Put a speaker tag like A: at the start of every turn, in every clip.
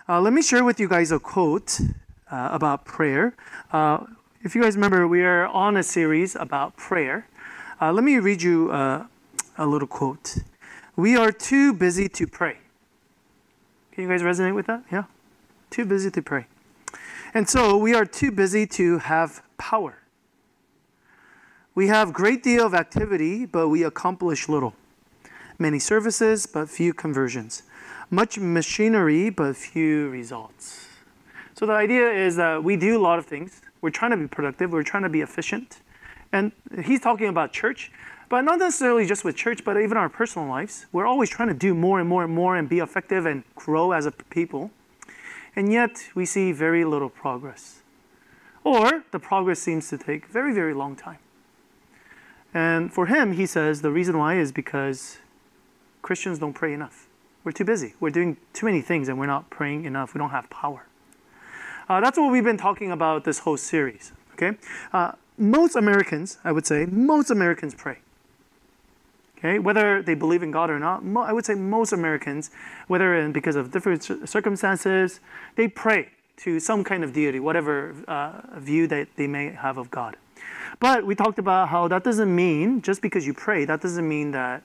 A: Let me share with you guys a quote about prayer. If you guys remember, we are on a series about prayer. Let me read you a little quote. We are too busy to pray. Can you guys resonate with that? Yeah? Too busy to pray. And so we are too busy to have power. We have great deal of activity, but we accomplish little. Many services, but few conversions. Much machinery, but few results. So the idea is that we do a lot of things. We're trying to be productive. We're trying to be efficient. And he's talking about church, but not necessarily just with church, but even our personal lives. We're always trying to do more and more and more and be effective and grow as a people. And yet we see very little progress. Or the progress seems to take very, very long time. And for him, he says the reason why is because Christians don't pray enough. We're too busy. We're doing too many things and we're not praying enough. We don't have power. That's what we've been talking about this whole series. Okay, most Americans, I would say, most Americans pray. Okay, whether they believe in God or not, I would say most Americans, whether because of different circumstances, they pray to some kind of deity, whatever view that they may have of God. But we talked about how that doesn't mean, just because you pray, that doesn't mean that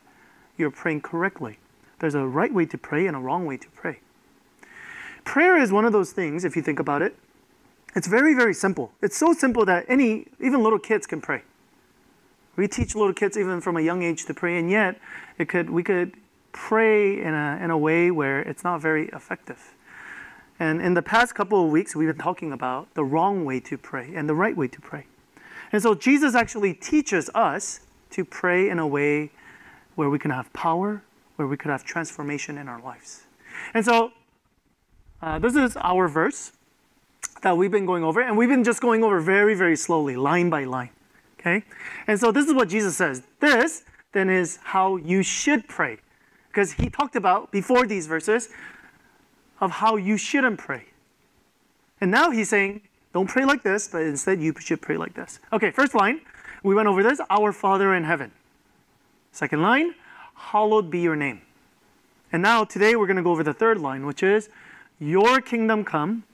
A: you're praying correctly. There's a right way to pray and a wrong way to pray. Prayer is one of those things, if you think about it, it's very, very simple. It's so simple that even little kids can pray. We teach little kids even from a young age to pray, and yet we could pray in a way where it's not very effective. And in the past couple of weeks, we've been talking about the wrong way to pray and the right way to pray. And so Jesus actually teaches us to pray in a way where we can have power, where we could have transformation in our lives. And so this is our verse that we've been going over, and we've been just going over very, very slowly, line by line. Okay? And so this is what Jesus says. This then is how you should pray. Because he talked about, before these verses, of how you shouldn't pray. And now he's saying, don't pray like this, but instead you should pray like this. Okay, first line, we went over this, our Father in heaven. Second line, hallowed be your name. And now today we're going to go over the third line, which is, your kingdom come,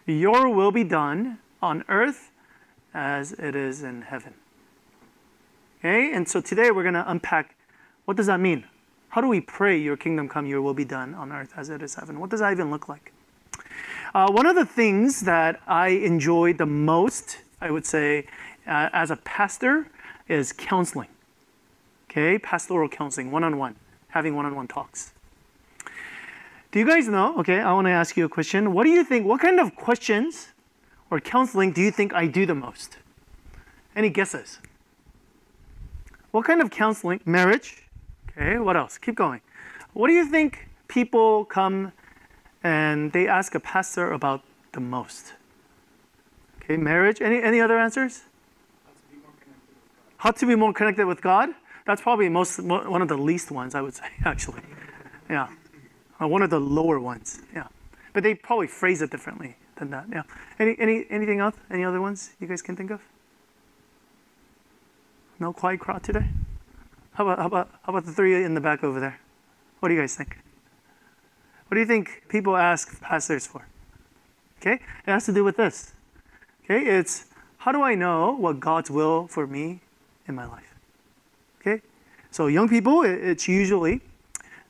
A: your will be done on earth as it is in heaven. Okay, and so today we're going to unpack, what does that mean? How do we pray, your kingdom come, your will be done on earth as it is in heaven? What does that even look like? One of the things that I enjoy the most, I would say, as a pastor, is counseling. Okay, pastoral counseling, one-on-one, having one-on-one talks. Do you guys know, okay, I want to ask you a question. What do you think, what kind of questions or counseling do you think I do the most? Any guesses? What kind of counseling? Marriage. Okay, what else? Keep going. What do you think people come and they ask a pastor about the most? Okay, marriage. Any other answers? How to be more connected with God. That's probably one of the least ones, I would say, actually. Yeah. One of the lower ones. Yeah. But they probably phrase it differently than that. Yeah. Anything else? Any other ones you guys can think of? No quiet crowd today? How about the three in the back over there? What do you guys think? What do you think people ask pastors for? Okay? It has to do with this. Okay? It's, how do I know what God's will for me in my life? Okay? So young people, it's usually,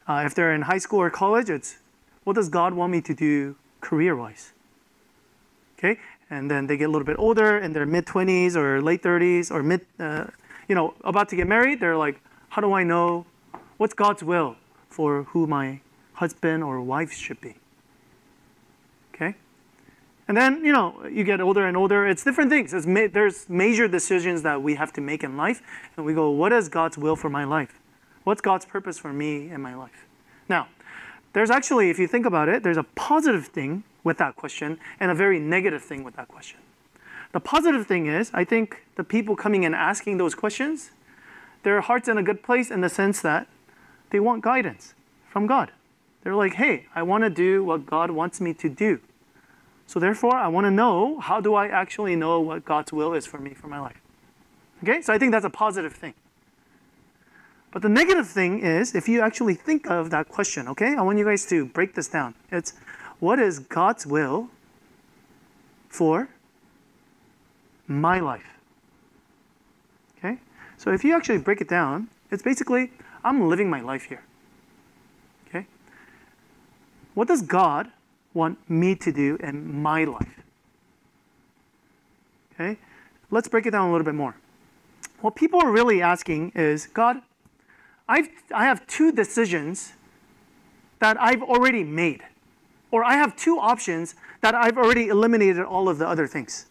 A: if they're in high school or college, it's, what does God want me to do career-wise? Okay? And then they get a little bit older, in their mid-20s or late 30s or about to get married, they're like, how do I know what's God's will for who my husband or wife should be? Okay? And then, you get older and older. It's different things. There's major decisions that we have to make in life. And we go, what is God's will for my life? What's God's purpose for me in my life? Now, there's actually, if you think about it, there's a positive thing with that question and a very negative thing with that question. The positive thing is, I think the people coming and asking those questions, their heart's in a good place in the sense that they want guidance from God. They're like, hey, I want to do what God wants me to do. So therefore, I want to know, how do I actually know what God's will is for me, for my life? Okay, so I think that's a positive thing. But the negative thing is, if you actually think of that question, okay, I want you guys to break this down. It's, what is God's will for my life? Okay? So if you actually break it down, it's basically, I'm living my life here. Okay? What does God want me to do in my life? Okay? Let's break it down a little bit more. What people are really asking is, God, I have two decisions that I've already made. Or I have two options that I've already eliminated all of the other things.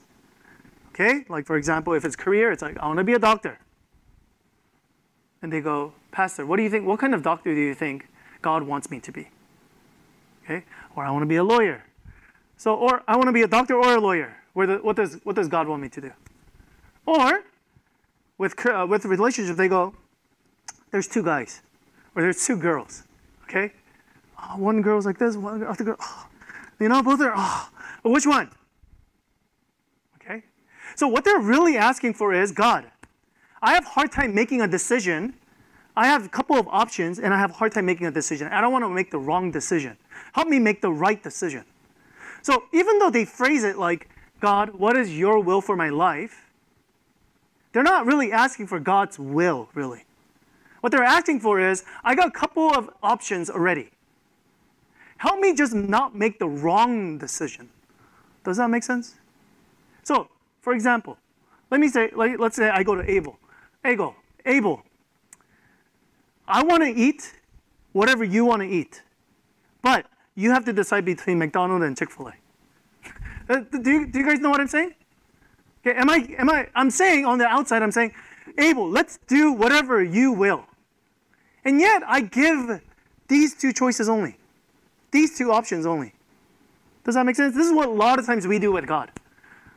A: Okay? Like for example, if it's career, it's like, I want to be a doctor. And they go, Pastor, what do you think? What kind of doctor do you think God wants me to be? Okay? Or I want to be a lawyer. So, or I want to be a doctor or a lawyer. What does God want me to do? Or with relationship, they go, there's two guys, or there's two girls. Okay? Oh, one girl's like this, one other girl. Oh, both are. Oh, but which one? Okay? So what they're really asking for is, God, I have a hard time making a decision. I have a couple of options, and I have a hard time making a decision. I don't want to make the wrong decision. Help me make the right decision. So even though they phrase it like, God, what is your will for my life? They're not really asking for God's will, really. What they're asking for is, I got a couple of options already. Help me just not make the wrong decision. Does that make sense? So, for example, let's say I go to Abel. Abel, I want to eat whatever you want to eat, but you have to decide between McDonald's and Chick-fil-A. Do you guys know what I'm saying? Okay, I'm saying on the outside, I'm saying, Abel, let's do whatever you will. And yet, I give these two choices only. These two options only. Does that make sense? This is what a lot of times we do with God.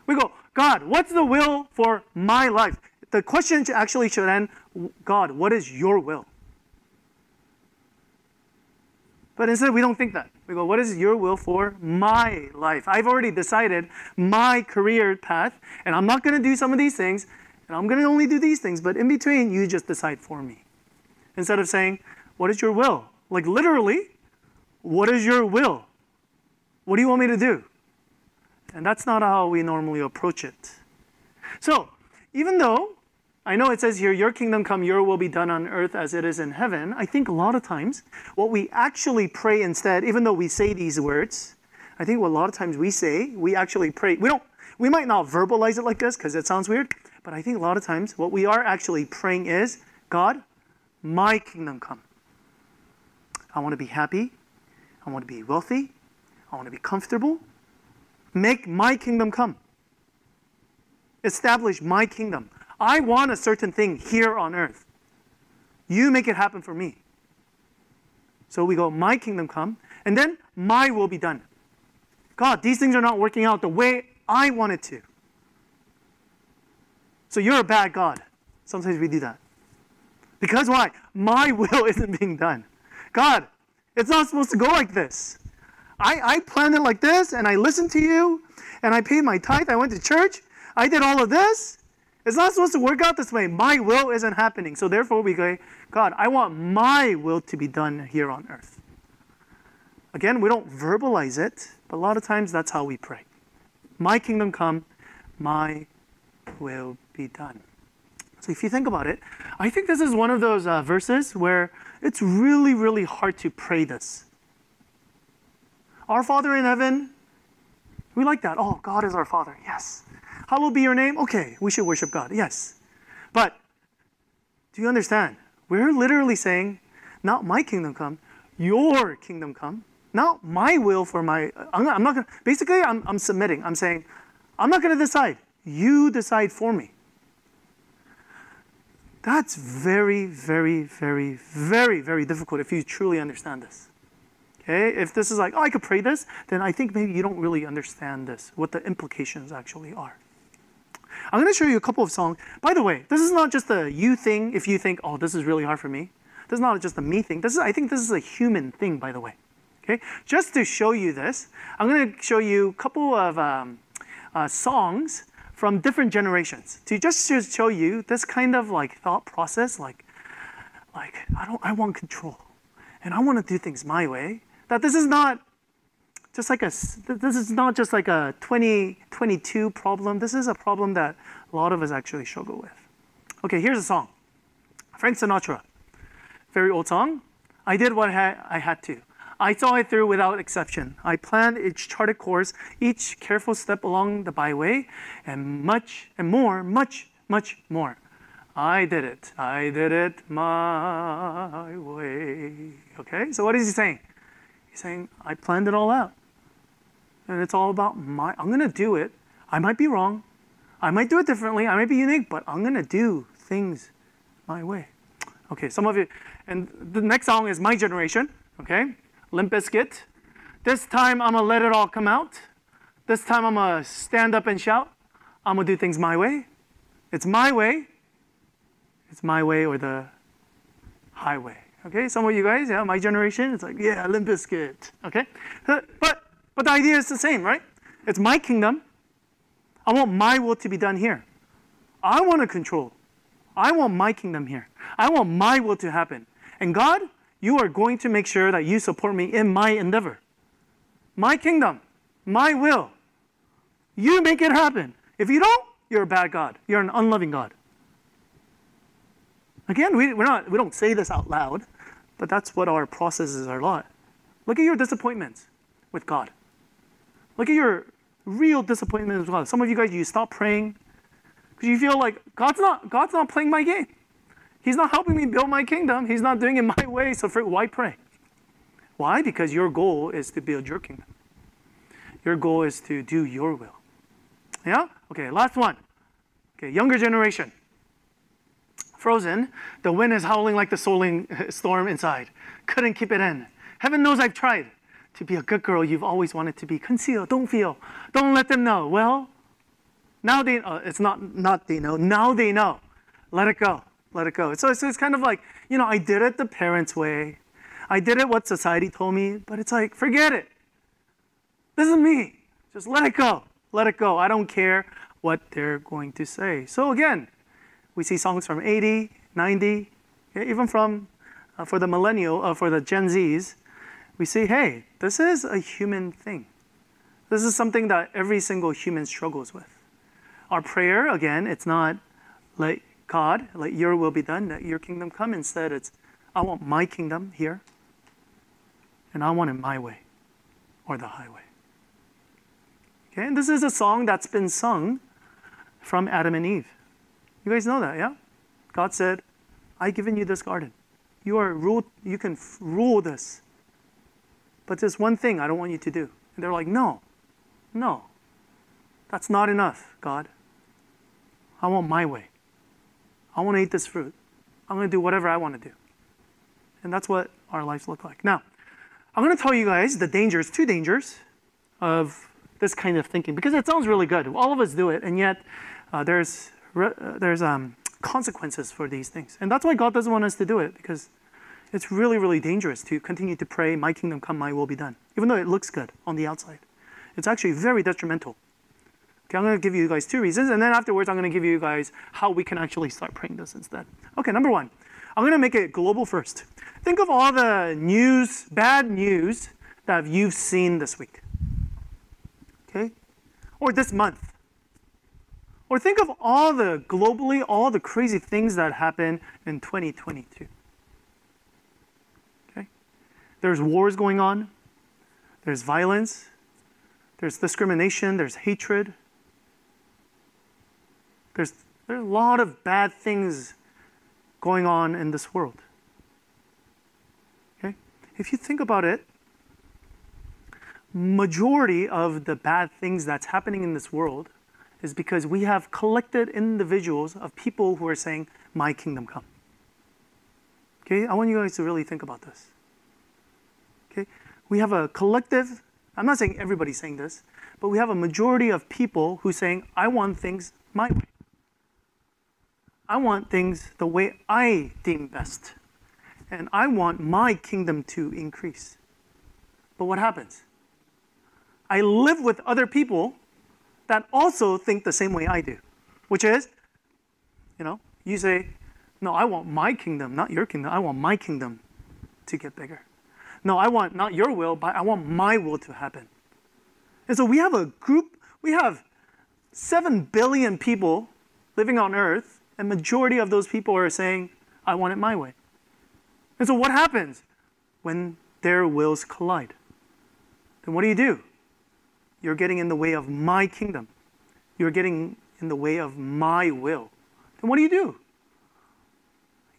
A: We go, God, what's the will for my life? The question actually should end, God, what is your will? But instead, we don't think that. We go, what is your will for my life? I've already decided my career path, and I'm not going to do some of these things, and I'm going to only do these things, but in between, you just decide for me. Instead of saying, what is your will? Like literally, what is your will? What do you want me to do? And that's not how we normally approach it. So, even though I know it says here, your kingdom come, your will be done on earth as it is in heaven, I think a lot of times what we actually pray instead, even though we say these words, I think what a lot of times we actually pray. We might not verbalize it like this because it sounds weird, but I think a lot of times what we are actually praying is, God, my kingdom come. I want to be happy. I want to be wealthy. I want to be comfortable. Make my kingdom come. Establish my kingdom. I want a certain thing here on earth. You make it happen for me. So we go, my kingdom come, and then my will be done. God, these things are not working out the way I want it to. So you're a bad God. Sometimes we do that. Because why? My will isn't being done. God, it's not supposed to go like this. I planned it like this, and I listened to you, and I paid my tithe, I went to church, I did all of this. It's not supposed to work out this way. My will isn't happening. So therefore we go, God, I want my will to be done here on earth. Again, we don't verbalize it, but a lot of times that's how we pray. My kingdom come, my will be done. So if you think about it, I think this is one of those verses where it's really, really hard to pray this. Our Father in heaven, we like that. Oh, God is our Father. Yes. Hallowed be your name. Okay, we should worship God. Yes. But do you understand? We're literally saying, not my kingdom come, your kingdom come. Not my will for my, I'm not going to, basically I'm submitting. I'm saying, I'm not going to decide. You decide for me. That's very, very, very, very, very difficult if you truly understand this. Okay? If this is like, oh, I could pray this, then I think maybe you don't really understand this, what the implications actually are. I'm going to show you a couple of songs. By the way, this is not just a you thing if you think, oh, this is really hard for me. This is not just a me thing. I think this is a human thing, by the way. Okay? Just to show you this, I'm going to show you a couple of songs from different generations to just show you this kind of like thought process, like I want control and I want to do things my way. That this is not this is not just like a 2022 problem. This is a problem that a lot of us actually struggle with. Okay, here's a song. Frank Sinatra. Very old song. I did what I had to. I saw it through without exception. I planned each charted course, each careful step along the byway, and much more. I did it my way. Okay, so what is he saying? He's saying, I planned it all out. And it's all about I'm going to do it. I might be wrong. I might do it differently. I might be unique, but I'm going to do things my way. Okay, some of you, and the next song is My Generation, okay? Limp Bizkit. This time I'm going to let it all come out. This time I'm going to stand up and shout. I'm going to do things my way. It's my way. It's my way or the highway. Okay, some of you guys, yeah, My Generation, it's like, yeah, Limp Bizkit. Okay, but the idea is the same, right? It's my kingdom. I want my will to be done here. I want to control. I want my kingdom here. I want my will to happen. And God, you are going to make sure that you support me in my endeavor. My kingdom, my will. You make it happen. If you don't, you're a bad God. You're an unloving God. Again, we don't say this out loud, but that's what our processes are like. Look at your disappointments with God. Look at your real disappointment with God. Some of you guys, you stop praying because you feel like God's not playing my game. He's not helping me build my kingdom. He's not doing it my way, so why pray? Why? Because your goal is to build your kingdom. Your goal is to do your will. Yeah? Okay, last one. Okay, younger generation. Frozen, the wind is howling like the storm inside. Couldn't keep it in. Heaven knows I've tried to be a good girl you've always wanted to be. Conceal, don't feel, don't let them know. Well, now they know. It's not they know. Now they know. Let it go. Let it go. So it's kind of like, I did it the parents' way. I did it what society told me, but it's like, forget it. This is me. Just let it go. Let it go. I don't care what they're going to say. So again, we see songs from 80, 90, even from, for the millennial, for the Gen Zs, we see, hey, this is a human thing. This is something that every single human struggles with. Our prayer, again, it's not, let God, let your will be done, let your kingdom come. Instead, it's, I want my kingdom here, and I want it my way, or the highway. Okay, and this is a song that's been sung from Adam and Eve. You guys know that, yeah? God said, I've given you this garden. You can rule this. But there's one thing I don't want you to do. And they're like, no, that's not enough, God. I want my way. I want to eat this fruit. I'm going to do whatever I want to do. And that's what our lives look like. Now, I'm going to tell you guys the dangers, 2 dangers of this kind of thinking, because it sounds really good. All of us do it, and yet there's consequences for these things. And that's why God doesn't want us to do it, because it's really, really dangerous to continue to pray, my kingdom come, my will be done. Even though it looks good on the outside. It's actually very detrimental. Okay, I'm going to give you guys 2 reasons, and then afterwards I'm going to give you guys how we can actually start praying this instead. Okay, number 1, I'm going to make it global first. Think of all the news, bad news that you've seen this week. Okay? Or this month. Or think of all the crazy things that happened in 2022. Okay? There's wars going on. There's violence. There's discrimination. There's hatred. There's a lot of bad things going on in this world. Okay? If you think about it, majority of the bad things that's happening in this world is because we have collected individuals of people who are saying, my kingdom come. Okay, I want you guys to really think about this. Okay, we have a collective, I'm not saying everybody's saying this, but we have a majority of people who are saying, I want things my way. I want things the way I deem best. And I want my kingdom to increase. But what happens? I live with other people that also think the same way I do, which is, you say, no, I want my kingdom, not your kingdom. I want my kingdom to get bigger. No, I want not your will, but I want my will to happen. And so we have a group, we have 7 billion people living on earth, and majority of those people are saying, I want it my way. And so what happens when their wills collide? Then what do? You're getting in the way of my kingdom. You're getting in the way of my will. Then what do?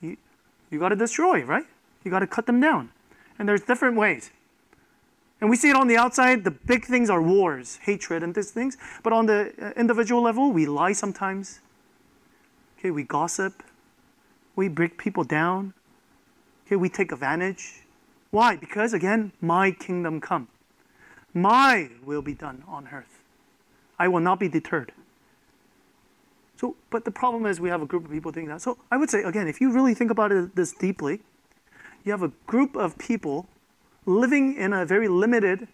A: You got to destroy, right? You got to cut them down. And there's different ways. And we see it on the outside. The big things are wars, hatred, and these things. But on the individual level, we lie sometimes. Okay, we gossip. We break people down. Okay, we take advantage. Why? Because, again, my kingdom come. My will be done on earth. I will not be deterred. So, but the problem is we have a group of people doing that. So I would say, again, if you really think about it this deeply, you have a group of people living in a very limited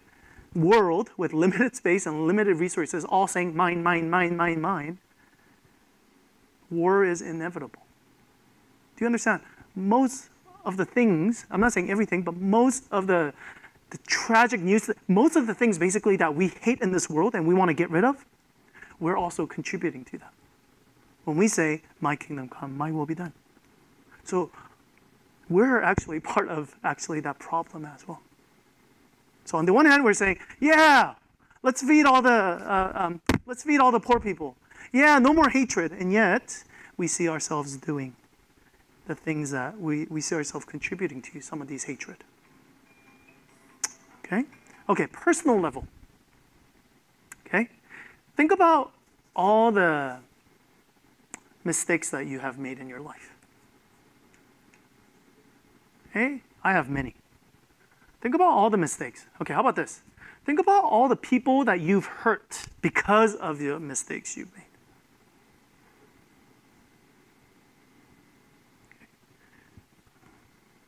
A: world with limited space and limited resources, all saying mine, mine, mine, mine, mine. War is inevitable. Do you understand? Most of the things, I'm not saying everything, but most of the tragic news, most of the things basically that we hate in this world and we want to get rid of, we're also contributing to that. When we say, my kingdom come, my will be done. So we're actually part of that problem as well. So on the one hand, we're saying, yeah, let's feed all the poor people. Yeah, no more hatred. And yet, we see ourselves doing the things that we see ourselves contributing to some of these hatred. Okay, personal level. Okay, think about all the mistakes that you have made in your life. Hey, I have many. Think about all the mistakes. Okay, how about this? Think about all the people that you've hurt because of the mistakes you've made.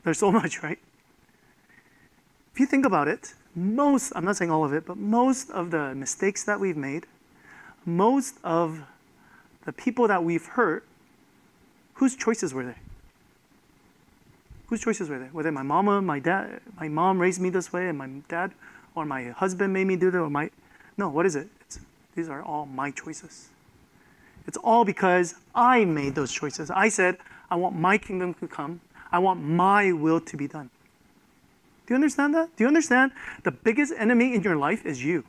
A: There's so much, right? If you think about it, I'm not saying all of it, but most of the mistakes that we've made, most of the people that we've hurt, whose choices were they? Whose choices were they? Were they my mama, my dad? My mom raised me this way, and my dad, or my husband made me do that, or no, what is it? These are all my choices. It's all because I made those choices. I said, I want my kingdom to come. I want my will to be done. Do you understand that? Do you understand? The biggest enemy in your life is you.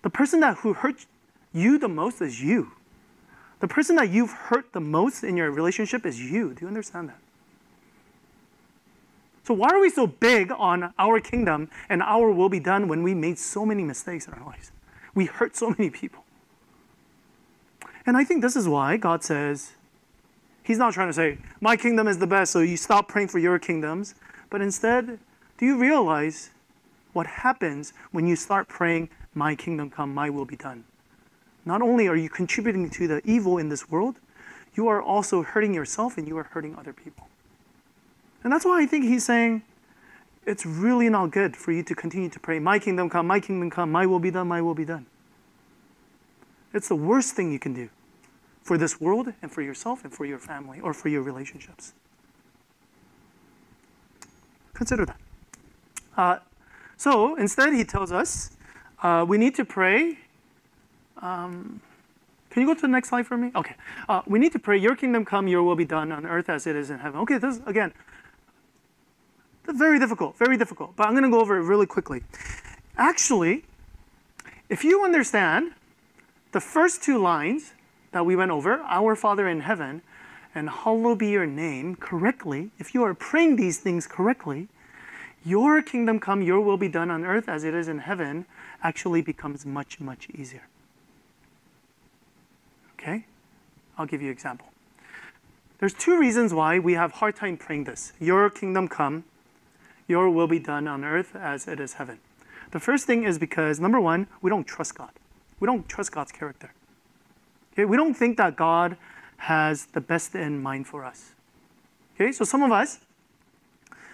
A: The person who hurt you the most is you. The person that you've hurt the most in your relationship is you. Do you understand that? So why are we so big on our kingdom and our will be done when we made so many mistakes in our lives? We hurt so many people. And I think this is why God says, He's not trying to say, my kingdom is the best, so you stop praying for your kingdoms. But instead, do you realize what happens when you start praying, my kingdom come, my will be done? Not only are you contributing to the evil in this world, you are also hurting yourself and you are hurting other people. And that's why I think He's saying, it's really not good for you to continue to pray, my kingdom come, my will be done, my will be done. It's the worst thing you can do for this world and for yourself and for your family or for your relationships. Consider that. So instead, He tells us we need to pray. Can you go to the next slide for me? Okay. We need to pray, your kingdom come, your will be done on earth as it is in heaven. Okay, this is, again, very difficult, but I'm going to go over it really quickly. Actually, if you understand the first two lines that we went over, our Father in heaven, and hallowed be your name, correctly, if you are praying these things correctly, your kingdom come, your will be done on earth as it is in heaven, actually becomes much, much easier. Okay? I'll give you an example. There's two reasons why we have a hard time praying this. Your kingdom come, your will be done on earth as it is heaven. The first thing is because, number one, we don't trust God. We don't trust God's character. Okay? We don't think that God has the best in mind for us. Okay? So some of us,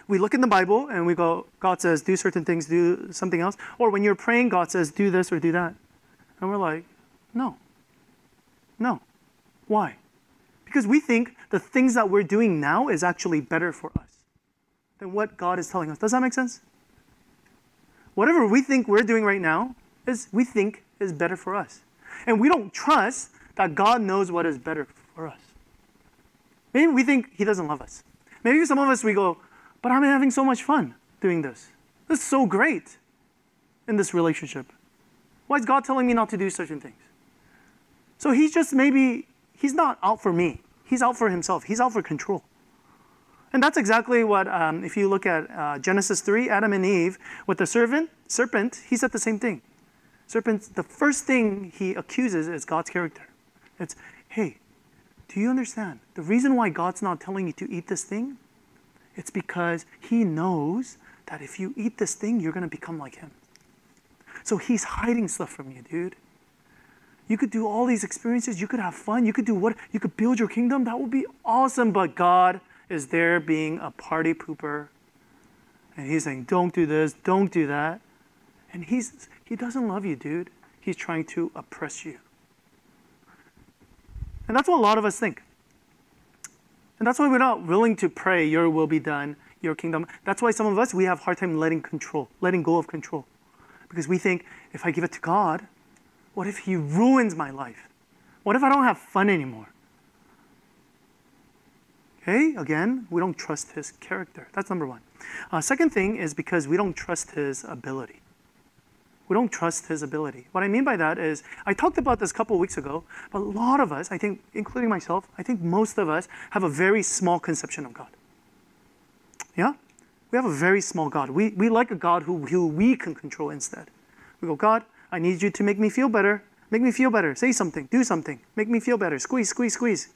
A: we look in the Bible and we go, God says, do certain things, do something else. Or when you're praying, God says, do this or do that. And we're like, no. Why? Because we think the things that we're doing now is actually better for us than what God is telling us. Does that make sense? Whatever we think we're doing right now we think is better for us. And we don't trust that God knows what is better for us. Maybe we think he doesn't love us. Maybe some of us, we go, but I'm having so much fun doing this. This is so great in this relationship. Why is God telling me not to do certain things? So he's not out for me. He's out for himself. He's out for control. And that's exactly what, if you look at Genesis 3, Adam and Eve, with the serpent, he said the same thing. Serpent, the first thing he accuses is God's character. It's, hey, do you understand? The reason why God's not telling you to eat this thing, it's because he knows that if you eat this thing, you're going to become like him. So he's hiding stuff from you, dude. You could do all these experiences. You could have fun. You could you could build your kingdom. That would be awesome. But God is there being a party pooper. And he's saying, don't do this, don't do that. And he doesn't love you, dude. He's trying to oppress you. And that's what a lot of us think. And that's why we're not willing to pray, your will be done, your kingdom. That's why some of us, we have a hard time letting go of control. Because we think, if I give it to God, what if he ruins my life? What if I don't have fun anymore? Okay, again, we don't trust his character. That's number one. Second thing is because we don't trust his ability. We don't trust his ability. What I mean by that is, I talked about this a couple of weeks ago, but a lot of us, I think, including myself, I think most of us have a very small conception of God. Yeah? We have a very small God. We like a God who we can control instead. We go, God, I need you to make me feel better. Make me feel better. Say something. Do something. Make me feel better. Squeeze, squeeze, squeeze.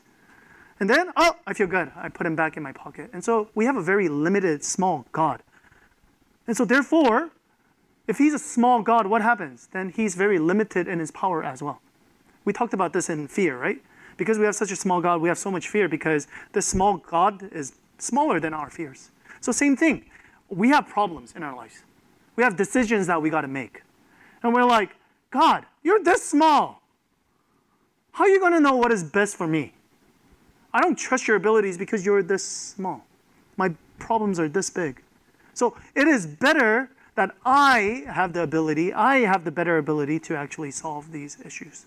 A: And then, oh, I feel good. I put him back in my pocket. And so we have a very limited, small God. And so therefore, if he's a small God, what happens? Then he's very limited in his power as well. We talked about this in fear, right? Because we have such a small God, we have so much fear because this small God is smaller than our fears. So same thing. We have problems in our lives. We have decisions that we got to make. And we're like, God, you're this small. How are you going to know what is best for me? I don't trust your abilities because you're this small. My problems are this big. So it is better that I have the better ability to actually solve these issues.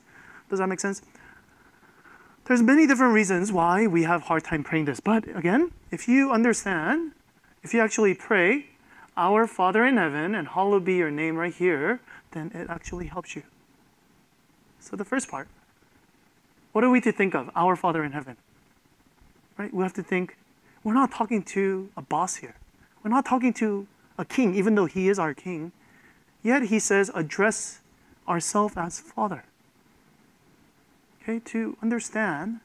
A: Does that make sense? There's many different reasons why we have a hard time praying this. But again, if you understand, if you actually pray, our Father in heaven, and hallowed be your name right here, then it actually helps you. So the first part, what are we to think of? Our Father in heaven. Right? We have to think, we're not talking to a boss here. We're not talking to a king, even though he is our king. Yet he says, address ourselves as Father. Okay, to understand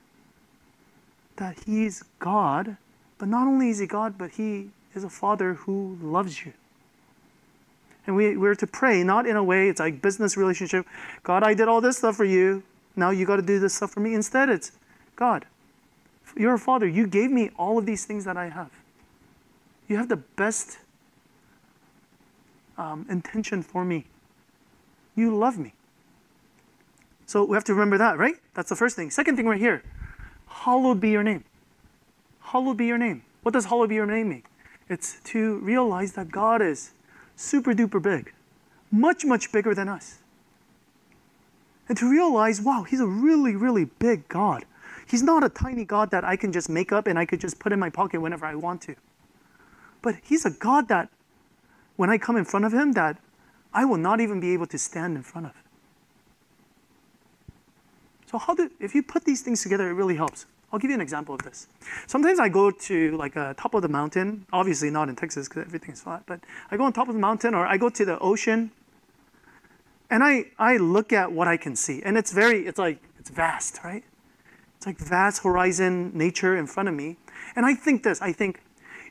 A: that he's God, but not only is he God, but he is a Father who loves you. And we're to pray, not in a way, it's like business relationship. God, I did all this stuff for you. Now you got to do this stuff for me. Instead, it's, God, you're a Father. You gave me all of these things that I have. You have the best intention for me. You love me. So we have to remember that, right? That's the first thing. Second thing right here, hallowed be your name. Hallowed be your name. What does hallowed be your name mean? It's to realize that God is super duper big, much, much bigger than us. And to realize, wow, he's a really, really big God. He's not a tiny God that I can just make up and I could just put in my pocket whenever I want to. But he's a God that when I come in front of him, that I will not even be able to stand in front of. So if you put these things together, it really helps. I'll give you an example of this. Sometimes I go to like a top of the mountain, obviously not in Texas because everything's flat, but I go on top of the mountain or I go to the ocean and I look at what I can see. And it's vast, right? It's like vast horizon nature in front of me. And I think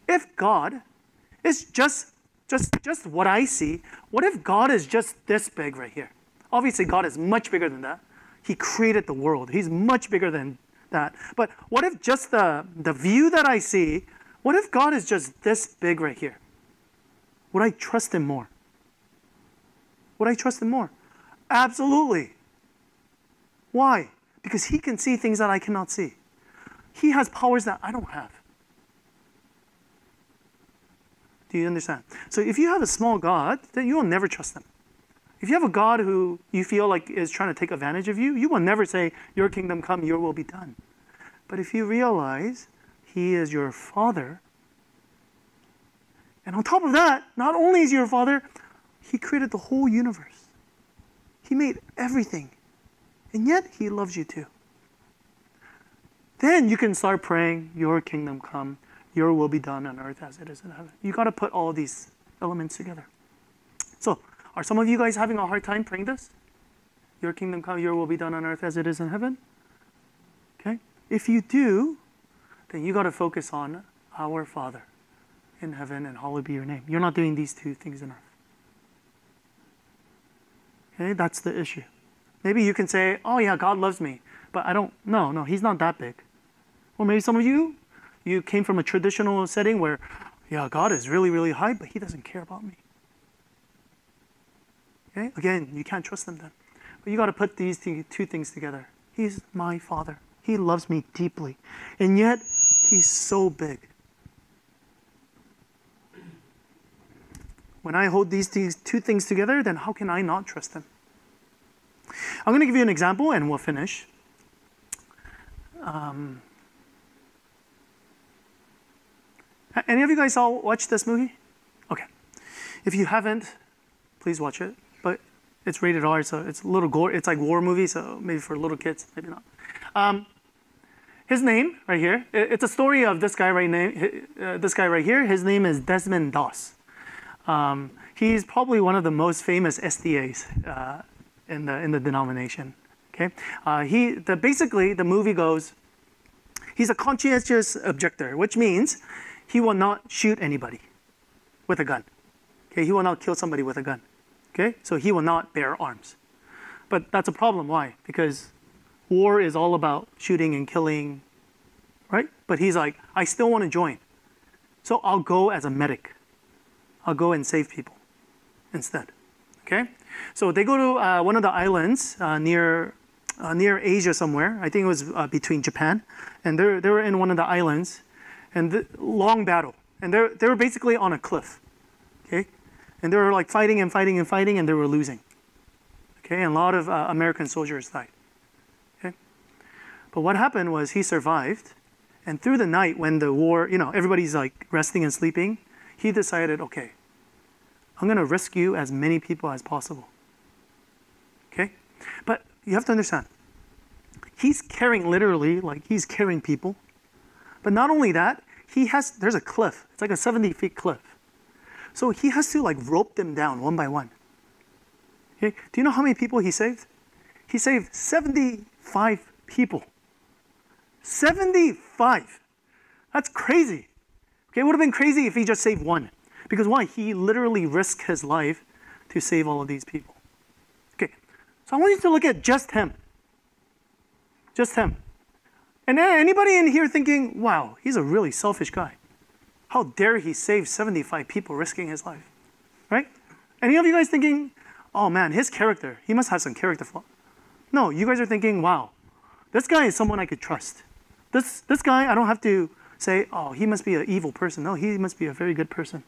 A: if God is just what I see, what if God is just this big right here? Obviously, God is much bigger than that. He created the world. He's much bigger than that. But what if just the view that I see, what if God is just this big right here? Would I trust him more? Would I trust him more? Absolutely. Why? Because he can see things that I cannot see. He has powers that I don't have. Do you understand? So if you have a small God, then you will never trust him. If you have a God who you feel like is trying to take advantage of you, you will never say, your kingdom come, your will be done. But if you realize he is your Father, and on top of that, not only is he your Father, he created the whole universe. He made everything. And yet he loves you too. Then you can start praying, your kingdom come, your will be done on earth as it is in heaven. You got to put all these elements together. So, are some of you guys having a hard time praying this? Your kingdom come, your will be done on earth as it is in heaven? Okay? If you do, then you got to focus on our Father in heaven and hallowed be your name. You're not doing these two things enough. Okay? That's the issue. Maybe you can say, oh yeah, God loves me, but no, he's not that big. Or maybe some of you came from a traditional setting where, yeah, God is really, really high, but he doesn't care about me. Okay? Again, you can't trust him then. But you got to put these two things together. He's my Father. He loves me deeply. And yet, he's so big. When I hold these two things together, then how can I not trust him? I'm going to give you an example and we'll finish. Any of you guys all watched this movie? Okay. If you haven't, please watch it. But it's rated R, so it's a little gore. It's like war movie, so maybe for little kids, maybe not. His name right here. It's a story of this guy right here. His name is Desmond Doss. He's probably one of the most famous SDAs in the denomination. Okay. Basically the movie goes. He's a conscientious objector, which means he will not shoot anybody with a gun. Okay, he will not kill somebody with a gun. Okay, so he will not bear arms. But that's a problem. Why? Because war is all about shooting and killing, right? But he's like, I still want to join. So I'll go as a medic. I'll go and save people instead. Okay, so they go to one of the islands near Asia somewhere. I think it was between Japan, and they were in one of the islands, and long battle, and they were basically on a cliff. Okay, and they were like fighting and fighting and fighting, and they were losing. Okay, and a lot of American soldiers died. Okay, but what happened was he survived, and through the night when the war, everybody's like resting and sleeping, he decided, okay, I'm going to rescue as many people as possible. Okay, but you have to understand, he's carrying literally, like he's carrying people. But not only that, there's a cliff. It's like a 70-foot cliff. So he has to like rope them down one by one. Okay? Do you know how many people he saved? He saved 75 people. 75. That's crazy. Okay, it would have been crazy if he just saved one. Because why? He literally risked his life to save all of these people. Okay, so I want you to look at just him. Just him. And anybody in here thinking, wow, he's a really selfish guy. How dare he save 75 people risking his life? Right? Any of you guys thinking, oh man, his character, he must have some character flaw. No, you guys are thinking, wow, this guy is someone I could trust. This guy, I don't have to say, oh, he must be an evil person. No, he must be a very good person.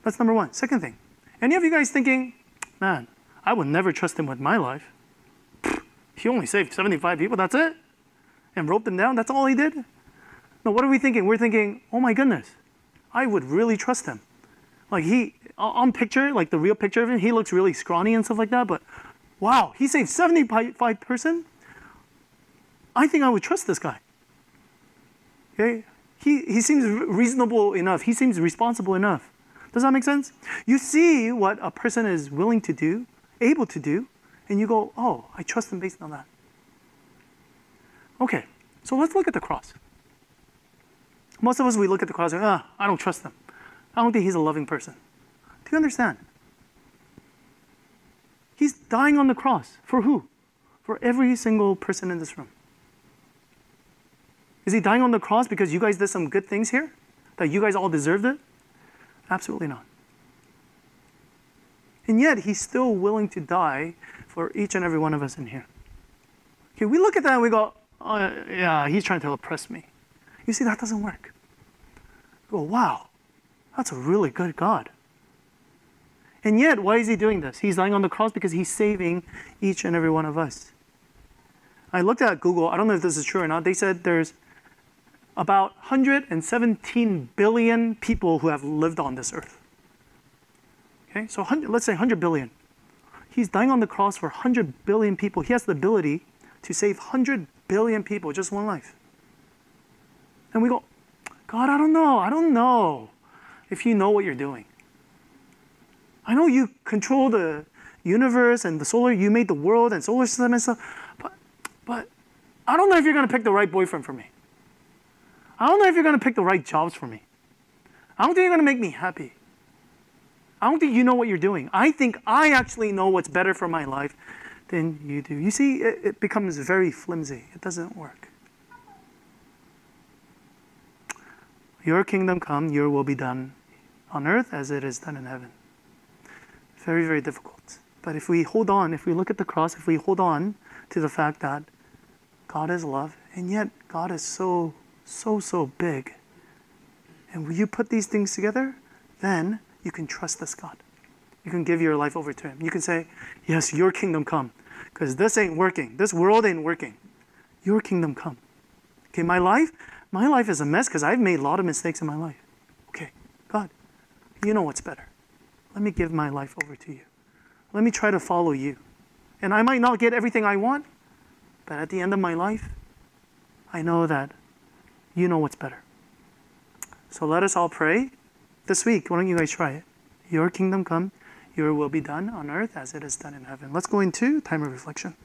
A: That's number one. Second thing, any of you guys thinking, man, I would never trust him with my life. He only saved 75 people, that's it? And roped them down, that's all he did? No, what are we thinking? We're thinking, oh my goodness, I would really trust him. Like on picture, like the real picture of him, he looks really scrawny and stuff like that, but wow, he saved 75 person? I think I would trust this guy. Okay? He seems reasonable enough. He seems responsible enough. Does that make sense? You see what a person is willing to do, able to do, and you go, oh, I trust him based on that. Okay, so let's look at the cross. Most of us, we look at the cross and I don't trust him. I don't think he's a loving person. Do you understand? He's dying on the cross. For who? For every single person in this room. Is he dying on the cross because you guys did some good things here? That you guys all deserved it? Absolutely not. And yet, he's still willing to die for each and every one of us in here. Okay, we look at that and we go, oh, yeah, he's trying to oppress me. You see, that doesn't work. We go, wow, that's a really good God. And yet, why is he doing this? He's dying on the cross because he's saving each and every one of us. I looked at Google. I don't know if this is true or not. They said there's about 117 billion people who have lived on this earth. Okay, so let's say 100 billion. He's dying on the cross for 100 billion people. He has the ability to save 100 billion people, just one life. And we go, God, I don't know if you know what you're doing. I know you control the universe and the solar, you made the world and solar system and stuff, but I don't know if you're going to pick the right boyfriend for me. I don't know if you're going to pick the right jobs for me. I don't think you're going to make me happy. I don't think you know what you're doing. I think I actually know what's better for my life than you do. You see, it becomes very flimsy. It doesn't work. Your kingdom come, your will be done on earth as it is done in heaven. Very, very difficult. But if we hold on, if we look at the cross, if we hold on to the fact that God is love, and yet God is so big, and when you put these things together, then you can trust this God. You can give your life over to him. You can say, yes, your kingdom come, because this ain't working. This world ain't working. Your kingdom come. Okay, my life is a mess because I've made a lot of mistakes in my life. Okay, God, you know what's better. Let me give my life over to you. Let me try to follow you. And I might not get everything I want, but at the end of my life, I know that you know what's better. So let us all pray. This week, why don't you guys try it? Your kingdom come, your will be done on earth as it is done in heaven. Let's go into time of reflection.